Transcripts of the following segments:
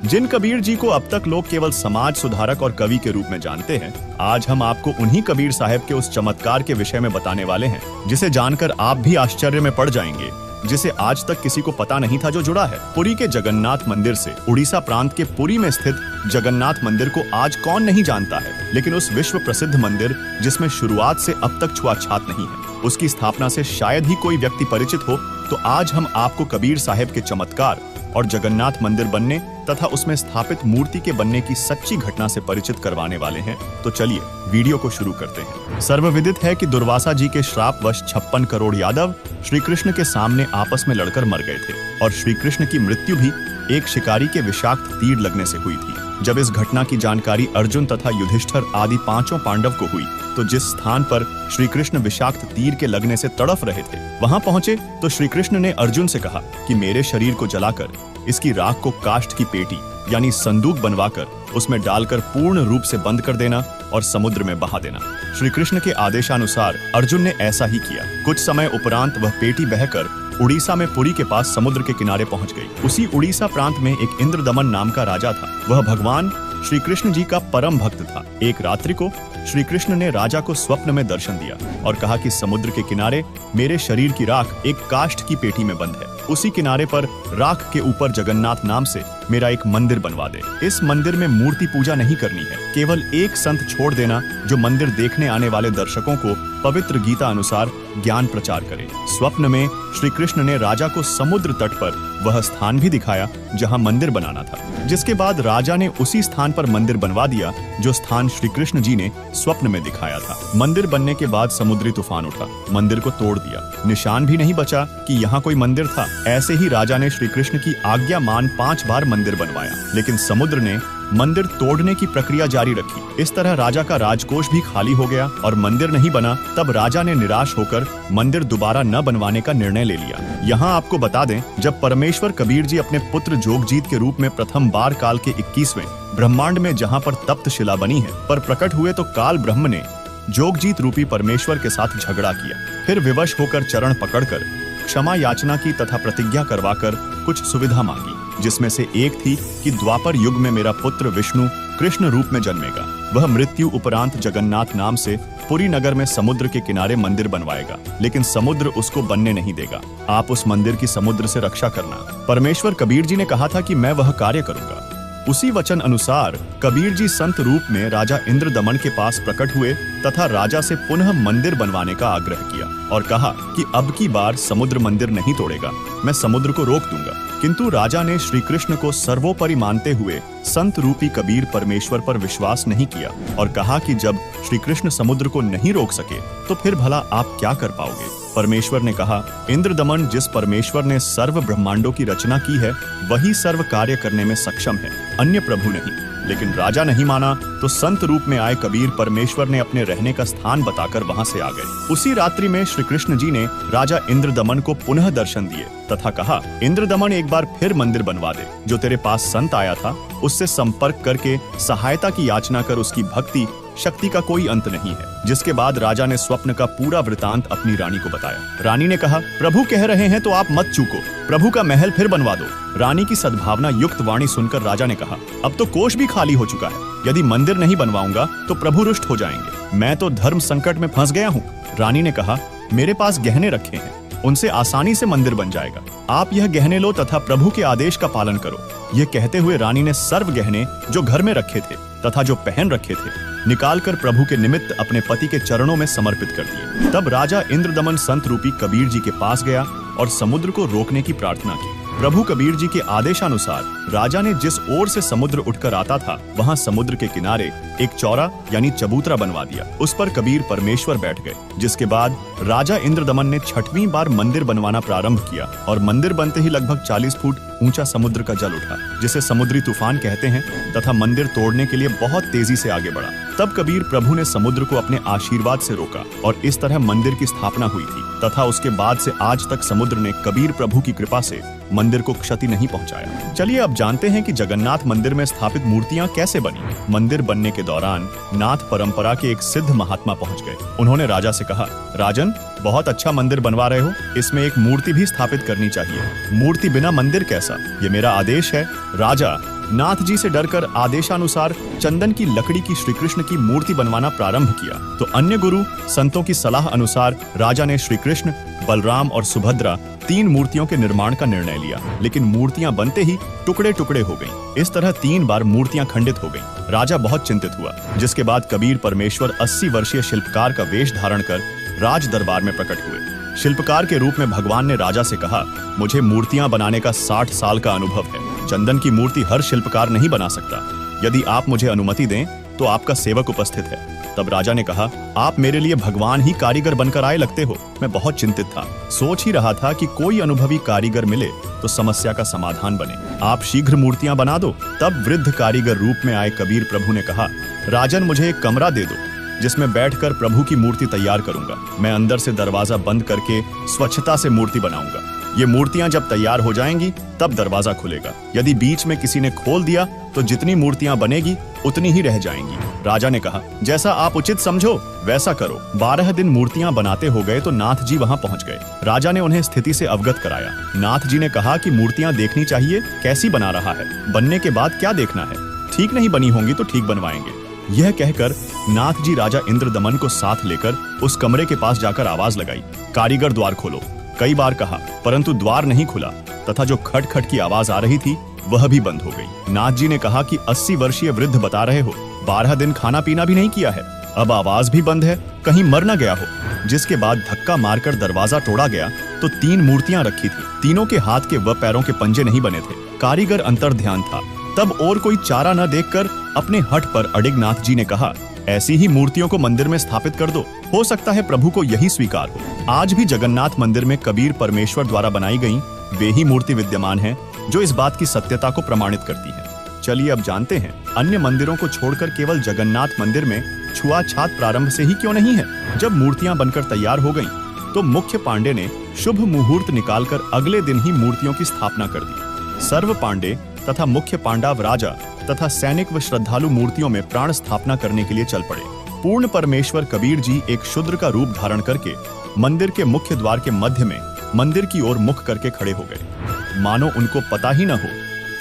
जिन कबीर जी को अब तक लोग केवल समाज सुधारक और कवि के रूप में जानते हैं, आज हम आपको उन्हीं कबीर साहब के उस चमत्कार के विषय में बताने वाले हैं जिसे जानकर आप भी आश्चर्य में पड़ जाएंगे, जिसे आज तक किसी को पता नहीं था जो जुड़ा है। पुरी के जगन्नाथ मंदिर से उड़ीसा प्रांत के पुरी में स्थित जगन्नाथ मंदिर को आज कौन नहीं जानता है, लेकिन उस विश्व प्रसिद्ध मंदिर जिसमें शुरुआत से अब तक छुआछात नहीं है, उसकी स्थापना से शायद ही कोई व्यक्ति परिचित हो। तो आज हम आपको कबीर साहब के चमत्कार और जगन्नाथ मंदिर बनने तथा उसमें स्थापित मूर्ति के बनने की सच्ची घटना से परिचित करवाने वाले हैं। तो चलिए वीडियो को शुरू करते हैं। सर्वविदित है कि दुर्वासा जी के श्रापवश 56 करोड़ यादव श्री कृष्ण के सामने आपस में लड़कर मर गए थे और श्री कृष्ण की मृत्यु भी एक शिकारी के विषाक्त तीर लगने से हुई थी। जब इस घटना की जानकारी अर्जुन तथा युधिष्ठिर आदि पांचों पांडव को हुई तो जिस स्थान पर श्री कृष्ण विषाक्त तीर के लगने से तड़फ रहे थे वहां पहुंचे तो श्री कृष्ण ने अर्जुन से कहा कि मेरे शरीर को जलाकर इसकी राख को काष्ठ की पेटी यानी संदूक बनवाकर उसमें डालकर पूर्ण रूप से बंद कर देना और समुद्र में बहा देना। श्री कृष्ण के आदेशानुसार अर्जुन ने ऐसा ही किया। कुछ समय उपरांत वह पेटी बहकर उड़ीसा में पुरी के पास समुद्र के किनारे पहुंच गई। उसी उड़ीसा प्रांत में एक इंद्रदमन नाम का राजा था। वह भगवान श्री कृष्ण जी का परम भक्त था। एक रात्रि को श्री कृष्ण ने राजा को स्वप्न में दर्शन दिया और कहा कि समुद्र के किनारे मेरे शरीर की राख एक काष्ठ की पेटी में बंद है। उसी किनारे पर राख के ऊपर जगन्नाथ नाम से मेरा एक मंदिर बनवा दे। इस मंदिर में मूर्ति पूजा नहीं करनी है, केवल एक संत छोड़ देना जो मंदिर देखने आने वाले दर्शकों को पवित्र गीता अनुसार ज्ञान प्रचार करे। स्वप्न में श्री कृष्ण ने राजा को समुद्र तट पर वह स्थान भी दिखाया जहां मंदिर बनाना था, जिसके बाद राजा ने उसी स्थान पर मंदिर बनवा दिया जो स्थान श्री कृष्ण जी ने स्वप्न में दिखाया था। मंदिर बनने के बाद समुद्री तूफान उठा, मंदिर को तोड़ दिया। निशान भी नहीं बचा कि यहाँ कोई मंदिर था। ऐसे ही राजा ने श्री कृष्ण की आज्ञा मान 5 बार मंदिर बनवाया, लेकिन समुद्र ने मंदिर तोड़ने की प्रक्रिया जारी रखी। इस तरह राजा का राजकोष भी खाली हो गया और मंदिर नहीं बना। तब राजा ने निराश होकर मंदिर दोबारा न बनवाने का निर्णय ले लिया। यहाँ आपको बता दें, जब परमेश्वर कबीर जी अपने पुत्र जोगजीत के रूप में प्रथम बार काल के 21वें ब्रह्मांड में जहाँ पर तप्त शिला बनी है पर प्रकट हुए तो काल ब्रह्म ने जोगजीत रूपी परमेश्वर के साथ झगड़ा किया। फिर विवश होकर चरण पकड़कर क्षमा याचना की तथा प्रतिज्ञा करवाकर कुछ सुविधा मांगी, जिसमें से एक थी कि द्वापर युग में मेरा पुत्र विष्णु कृष्ण रूप में जन्मेगा। वह मृत्यु उपरांत जगन्नाथ नाम से पुरी नगर में समुद्र के किनारे मंदिर बनवाएगा, लेकिन समुद्र उसको बनने नहीं देगा। आप उस मंदिर की समुद्र से रक्षा करना। परमेश्वर कबीर जी ने कहा था कि मैं वह कार्य करूंगा। उसी वचन अनुसार कबीर जी संत रूप में राजा इंद्रदमन के पास प्रकट हुए तथा राजा से पुनः मंदिर बनवाने का आग्रह किया और कहा कि अब की बार समुद्र मंदिर नहीं तोड़ेगा, मैं समुद्र को रोक दूंगा। किंतु राजा ने श्री कृष्ण को सर्वोपरि मानते हुए संत रूपी कबीर परमेश्वर पर विश्वास नहीं किया और कहा कि जब श्री कृष्ण समुद्र को नहीं रोक सके तो फिर भला आप क्या कर पाओगे। परमेश्वर ने कहा, इंद्रदमन, जिस परमेश्वर ने सर्व ब्रह्मांडों की रचना की है वही सर्व कार्य करने में सक्षम है, अन्य प्रभु नहीं। लेकिन राजा नहीं माना तो संत रूप में आए कबीर परमेश्वर ने अपने रहने का स्थान बताकर वहां से आ गए। उसी रात्रि में श्री कृष्ण जी ने राजा इंद्रदमन को पुनः दर्शन दिए तथा कहा, इंद्रदमन, एक बार फिर मंदिर बनवा दे। जो तेरे पास संत आया था उससे संपर्क करके सहायता की याचना कर, उसकी भक्ति शक्ति का कोई अंत नहीं है। जिसके बाद राजा ने स्वप्न का पूरा वृतांत अपनी रानी को बताया। रानी ने कहा, प्रभु कह रहे हैं तो आप मत चूको, प्रभु का महल फिर बनवा दो। रानी की सद्भावना युक्त वाणी सुनकर राजा ने कहा, अब तो कोष भी खाली हो चुका है, यदि मंदिर नहीं बनवाऊंगा तो प्रभु रुष्ट हो जाएंगे। मैं तो धर्म संकट में फंस गया हूँ। रानी ने कहा, मेरे पास गहने रखे हैं, उनसे आसानी से मंदिर बन जाएगा। आप यह गहने लो तथा प्रभु के आदेश का पालन करो। यह कहते हुए रानी ने सर्व गहने जो घर में रखे थे तथा जो पहन रखे थे निकालकर प्रभु के निमित्त अपने पति के चरणों में समर्पित कर दिए। तब राजा इंद्रदमन संत रूपी कबीर जी के पास गया और समुद्र को रोकने की प्रार्थना की। प्रभु कबीर जी के आदेशानुसार राजा ने जिस ओर से समुद्र उठकर आता था वहां समुद्र के किनारे एक चौरा यानी चबूतरा बनवा दिया। उस पर कबीर परमेश्वर बैठ गए, जिसके बाद राजा इंद्रदमन ने 6वीं बार मंदिर बनवाना प्रारंभ किया और मंदिर बनते ही लगभग 40 फुट ऊंचा समुद्र का जल उठा, जिसे समुद्री तूफान कहते हैं, तथा मंदिर तोड़ने के लिए बहुत तेजी से आगे बढ़ा। तब कबीर प्रभु ने समुद्र को अपने आशीर्वाद से रोका और इस तरह मंदिर की स्थापना हुई थी तथा उसके बाद से आज तक समुद्र ने कबीर प्रभु की कृपा से मंदिर को क्षति नहीं पहुंचाया। चलिए अब जानते हैं कि जगन्नाथ मंदिर में स्थापित मूर्तियां कैसे बनी। मंदिर बनने के दौरान नाथ परंपरा के एक सिद्ध महात्मा पहुंच गए। उन्होंने राजा से कहा, राजन, बहुत अच्छा मंदिर बनवा रहे हो, इसमें एक मूर्ति भी स्थापित करनी चाहिए। मूर्ति बिना मंदिर कैसा, ये मेरा आदेश है। राजा, नाथ जी से डरकर आदेशानुसार चंदन की लकड़ी की श्री कृष्ण की मूर्ति बनवाना प्रारंभ किया तो अन्य गुरु संतों की सलाह अनुसार राजा ने श्री कृष्ण, बलराम और सुभद्रा 3 मूर्तियों के निर्माण का निर्णय लिया, लेकिन मूर्तियां बनते ही टुकड़े टुकड़े हो गईं। इस तरह 3 बार मूर्तियां खंडित हो गईं। राजा बहुत चिंतित हुआ, जिसके बाद कबीर परमेश्वर 80 वर्षीय शिल्पकार का वेश धारण कर राज दरबार में प्रकट हुए। शिल्पकार के रूप में भगवान ने राजा से कहा, मुझे मूर्तियां बनाने का 60 साल का अनुभव है। चंदन की मूर्ति हर शिल्पकार नहीं बना सकता। यदि आप मुझे अनुमति दें तो आपका सेवक उपस्थित है। तब राजा ने कहा, आप मेरे लिए भगवान ही कारीगर बनकर आए लगते हो। मैं बहुत चिंतित था, सोच ही रहा था कि कोई अनुभवी कारीगर मिले तो समस्या का समाधान बने। आप शीघ्र मूर्तियां बना दो। तब वृद्ध कारीगर रूप में आए कबीर प्रभु ने कहा, राजन मुझे एक कमरा दे दो जिसमें बैठकर प्रभु की मूर्ति तैयार करूंगा। मैं अंदर से दरवाजा बंद करके स्वच्छता से मूर्ति बनाऊंगा। ये मूर्तियां जब तैयार हो जाएंगी तब दरवाजा खुलेगा। यदि बीच में किसी ने खोल दिया तो जितनी मूर्तियां बनेगी उतनी ही रह जाएंगी। राजा ने कहा, जैसा आप उचित समझो वैसा करो। 12 दिन मूर्तियां बनाते हो गए तो नाथ जी वहां पहुंच गए। राजा ने उन्हें स्थिति से अवगत कराया। नाथ जी ने कहा कि मूर्तियां देखनी चाहिए, कैसी बना रहा है, बनने के बाद क्या देखना है। ठीक नहीं बनी होंगी तो ठीक बनवाएंगे। यह कहकर नाथ जी राजा इंद्रदमन को साथ लेकर उस कमरे के पास जाकर आवाज लगाई, कारीगर द्वार खोलो। कई बार कहा परंतु द्वार नहीं खुला तथा जो खट खट की आवाज आ रही थी वह भी बंद हो गई। नाथ जी ने कहा कि 80 वर्षीय वृद्ध बता रहे हो, 12 दिन खाना पीना भी नहीं किया है, अब आवाज भी बंद है, कहीं मर न गया हो। जिसके बाद धक्का मारकर दरवाजा तोड़ा गया तो 3 मूर्तियां रखी थी। तीनों के हाथ के व पैरों के पंजे नहीं बने थे। कारीगर अंतर्ध्यान था। तब और कोई चारा न देखकर अपने हठ पर अडिग नाथ जी ने कहा, ऐसी ही मूर्तियों को मंदिर में स्थापित कर दो, हो सकता है प्रभु को यही स्वीकार हो। आज भी जगन्नाथ मंदिर में कबीर परमेश्वर द्वारा बनाई गई वे ही मूर्ति विद्यमान है जो इस बात की सत्यता को प्रमाणित करती है। चलिए अब जानते हैं, अन्य मंदिरों को छोड़कर केवल जगन्नाथ मंदिर में छुआछात प्रारंभ से ही क्यों नहीं है। जब मूर्तियां बनकर तैयार हो गईं, तो मुख्य पांडे ने शुभ मुहूर्त निकालकर अगले दिन ही मूर्तियों की स्थापना कर दी। सर्व पांडे तथा मुख्य पांडव राजा तथा सैनिक व श्रद्धालु मूर्तियों में प्राण स्थापना करने के लिए चल पड़े। पूर्ण परमेश्वर कबीर जी एक शूद्र का रूप धारण करके मंदिर के मुख्य द्वार के मध्य में मंदिर की ओर मुख करके खड़े हो गए, मानो उनको पता ही न हो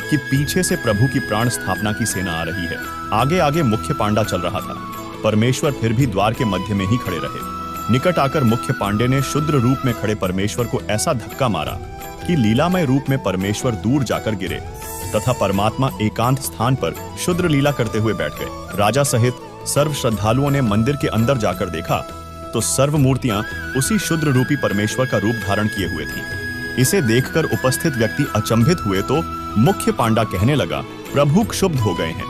कि पीछे से प्रभु की प्राण स्थापना की सेना आ रही है। आगे आगे मुख्य पांडा चल रहा था। परमेश्वर फिर भी द्वार के मध्य में ही खड़े रहे। निकट आकर मुख्य पांडे ने शूद्र रूप में खड़े परमेश्वर को ऐसा धक्का मारा कि लीलामय रूप में परमेश्वर दूर जाकर गिरे तथा परमात्मा एकांत स्थान पर शूद्र लीला करते हुए बैठ गए। राजा सहित सर्व श्रद्धालुओं ने मंदिर के अंदर जाकर देखा तो सर्व मूर्तियां उसी शूद्र रूपी परमेश्वर का रूप धारण किए हुए थी। इसे देखकर उपस्थित व्यक्ति अचंभित हुए तो मुख्य पांडा कहने लगा, प्रभु क्षुब्ध हो गए हैं,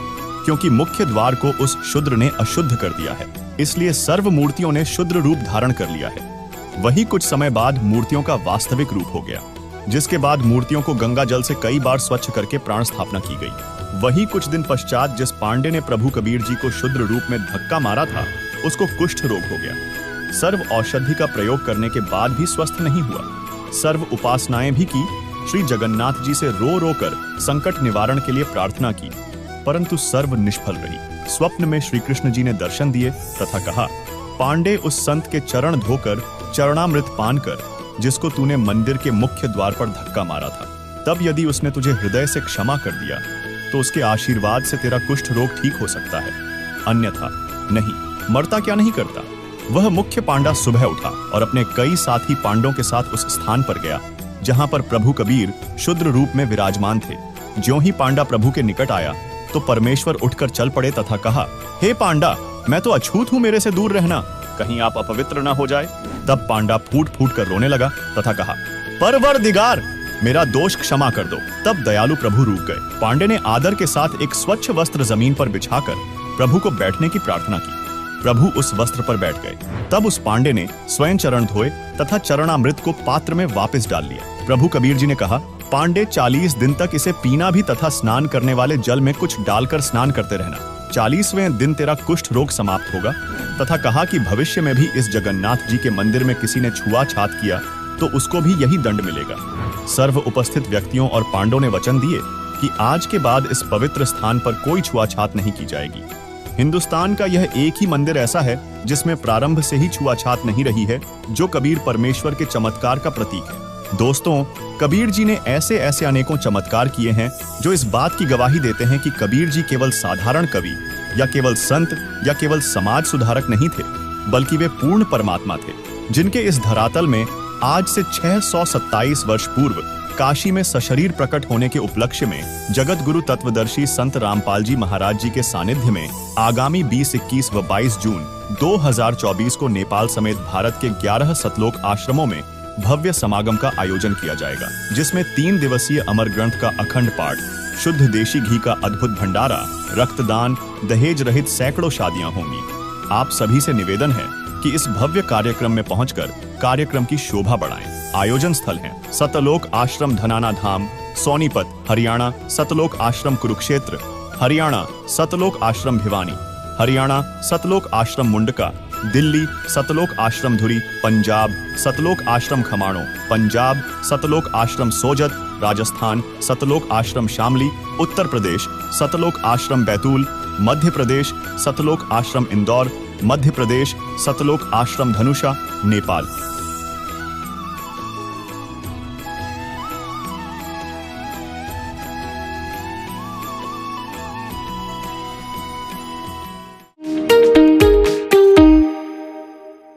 क्योंकि मुख्य द्वार को उस शूद्र ने अशुद्ध कर दिया है, इसलिए सर्व मूर्तियों ने शूद्र रूप धारण कर लिया है। वही कुछ समय बाद मूर्तियों का वास्तविक रूप हो गया, जिसके बाद मूर्तियों को गंगा जल से कई बार स्वच्छ करके प्राण स्थापना की गई। वही कुछ दिन पश्चात जिस पांडे ने प्रभु कबीर जी को शूद्र रूप में धक्का मारा था, उसको कुष्ठ रोग हो गया। सर्व औषधि का प्रयोग करने के बाद भी स्वस्थ नहीं हुआ। सर्व उपासनाएं भी की, श्री जगन्नाथ जी से रो रो कर संकट निवारण के लिए प्रार्थना की, परंतु सर्व निष्फल रही। स्वप्न में श्री कृष्ण जी ने दर्शन दिए तथा कहा, पांडे उस संत के चरण धोकर चरणामृत पान कर जिसको तूने मंदिर के मुख्य द्वार पर धक्का मारा था, तब यदि उसने तुझे हृदय से क्षमा कर दिया तो उसके आशीर्वाद से तेरा कुष्ठ रोग ठीक हो सकता है, अन्यथा नहीं। मरता क्या नहीं करता। वह मुख्य पांडा सुबह उठा और अपने कई साथी पांडों के साथ उस स्थान पर गया जहां पर प्रभु कबीर शुद्र रूप में विराजमान थे। ज्यों ही पांडा प्रभु के निकट आया तो परमेश्वर उठकर चल पड़े तथा कहा, हे पांडा, मैं तो अछूत हूं, मेरे से दूर रहना, कहीं आप अपवित्र न हो जाए। तब पांडा फूट फूट कर रोने लगा तथा कहा, परवरदिगार, मेरा दोष क्षमा कर दो। तब दयालु प्रभु रुक गए। पांडे ने आदर के साथ एक स्वच्छ वस्त्र जमीन पर बिछाकर प्रभु को बैठने की प्रार्थना की। प्रभु उस वस्त्र पर बैठ गए। तब उस पांडे ने स्वयं चरण धोए तथा चरणामृत को पात्र में वापस डाल लिया। प्रभु कबीर जी ने कहा, पांडे 40 दिन तक इसे पीना भी तथा स्नान करने वाले जल में कुछ डालकर स्नान करते रहना। 40वें दिन तेरा कुष्ठ रोग समाप्त होगा। तथा कहा कि भविष्य में भी इस जगन्नाथ जी के मंदिर में किसी ने छुआछात किया तो उसको भी यही दंड मिलेगा। सर्व उपस्थित व्यक्तियों और पांडवों ने वचन दिए कि आज के बाद इस पवित्र स्थान पर कोई छुआछात नहीं की जाएगी। हिंदुस्तान का यह एक ही मंदिर ऐसा है जिसमें प्रारंभ से ही छुआछात नहीं रही है, जो कबीर परमेश्वर के चमत्कार का प्रतीक है। दोस्तों, कबीर जी ने ऐसे ऐसे अनेकों चमत्कार किए हैं जो इस बात की गवाही देते हैं कि कबीर जी केवल साधारण कवि या केवल संत या केवल समाज सुधारक नहीं थे, बल्कि वे पूर्ण परमात्मा थे, जिनके इस धरातल में आज से 627 वर्ष पूर्व काशी में सशरीर प्रकट होने के उपलक्ष्य में जगत गुरु तत्वदर्शी संत रामपाल जी महाराज जी के सानिध्य में आगामी 20, 21 व 22 जून 2024 को नेपाल समेत भारत के 11 सतलोक आश्रमों में भव्य समागम का आयोजन किया जाएगा, जिसमें 3 दिवसीय अमर ग्रंथ का अखंड पाठ, शुद्ध देशी घी का अद्भुत भंडारा, रक्तदान, दहेज रहित सैकड़ों शादियां होंगी। आप सभी से निवेदन है कि इस भव्य कार्यक्रम में पहुंचकर कार्यक्रम की शोभा बढ़ाएं। आयोजन स्थल हैं सतलोक आश्रम धनाना धाम, सोनीपत हरियाणा, सतलोक आश्रम कुरुक्षेत्र हरियाणा, सतलोक आश्रम भिवानी हरियाणा, सतलोक आश्रम मुंडका दिल्ली, सतलोक आश्रम धुरी पंजाब, सतलोक आश्रम खमाणों पंजाब, सतलोक आश्रम सोजत राजस्थान, सतलोक आश्रम शामली उत्तर प्रदेश, सतलोक आश्रम बैतूल मध्य प्रदेश, सतलोक आश्रम इंदौर मध्य प्रदेश, सतलोक आश्रम धनुषा नेपाल।